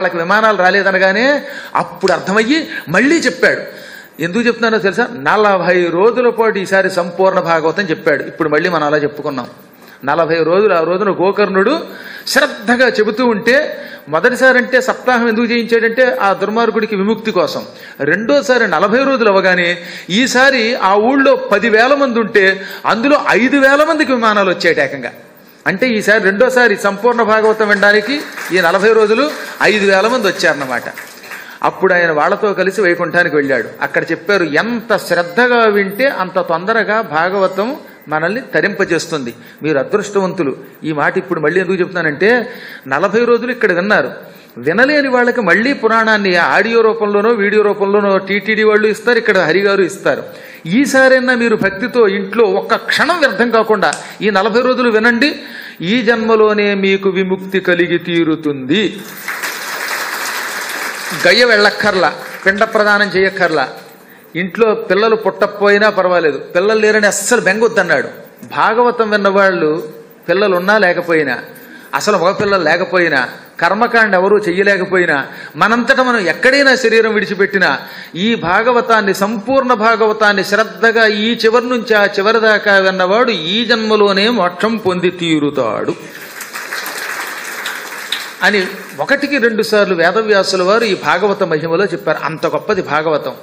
వాళ్ళకి విమానాలు రాలేదనగానే అప్పుడు అర్థమయ్యి మళ్ళీ చెప్పాడు. ఎందుకు చెప్తున్నానో తెలుసా? 40 రోజుల పాటు ఈసారి సంపూర్ణ భాగవతం చెప్పాడు. ఇప్పుడు మళ్ళీ మనం అలా చెప్పుకున్నాం. 40 రోజులు ఆ రోజున గోకర్ణుడు శ్రద్ధగా చెబుతూ ఉంటే, మొదటిసారి అంటే సప్తాహం ఎందుకు చేయించాడంటే ఆ దుర్మార్గుడికి విముక్తి కోసం. రెండోసారి 40 రోజులు అవగానే ఈసారి ఆ ఊళ్ళో 10,000 మంది ఉంటే అందులో 5,000 మందికి విమానాలు వచ్చాయి ఏకంగా. అంటే ఈసారి రెండోసారి సంపూర్ణ భాగవతం వినడానికి ఈ 40 రోజులు 5,000 మంది వచ్చారన్నమాట. అప్పుడు ఆయన వాళ్లతో కలిసి వైకుంఠానికి వెళ్ళాడు. అక్కడ చెప్పారు, ఎంత శ్రద్ధగా వింటే అంత తొందరగా భాగవతం మనల్ని తరింపజేస్తుంది. మీరు అదృష్టవంతులు. ఈ మాట ఇప్పుడు మళ్ళీ ఎందుకు చెప్తున్నానంటే, 40 రోజులు ఇక్కడ విన్నారు. వినలేని వాళ్ళకి మళ్ళీ పురాణాన్ని ఆడియో రూపంలోనో వీడియో రూపంలోనో టీటీడీ వాళ్ళు ఇస్తారు, ఇక్కడ హరిగారు ఇస్తారు. ఈసారైనా మీరు భక్తితో ఇంట్లో ఒక్క క్షణం వ్యర్థం కాకుండా ఈ 40 రోజులు వినండి. ఈ జన్మలోనే మీకు విముక్తి కలిగి తీరుతుంది. గయ్య వెళ్ళక్కర్లా, పిండ ప్రదానం చేయక్కర్లా, ఇంట్లో పిల్లలు పుట్టకపోయినా పర్వాలేదు, పిల్లలు లేరని అస్సలు బెంగొద్దన్నాడు. భాగవతం విన్నవాళ్ళు పిల్లలున్నా లేకపోయినా, అసలు మగపిల్లలు లేకపోయినా, కర్మకాండ ఎవరూ చెయ్యలేకపోయినా, మనంతటా మనం ఎక్కడైనా శరీరం విడిచిపెట్టినా ఈ భాగవతాన్ని, సంపూర్ణ భాగవతాన్ని శ్రద్ధగా ఈ చివరి నుంచి ఆ చివరి దాకా విన్నవాడు ఈ జన్మలోనే మోక్షం పొంది తీరుతాడు అని 1కి 2 సార్లు వేదవ్యాసుల వారు ఈ భాగవత మహిమలో చెప్పారు. అంత గొప్పది భాగవతం.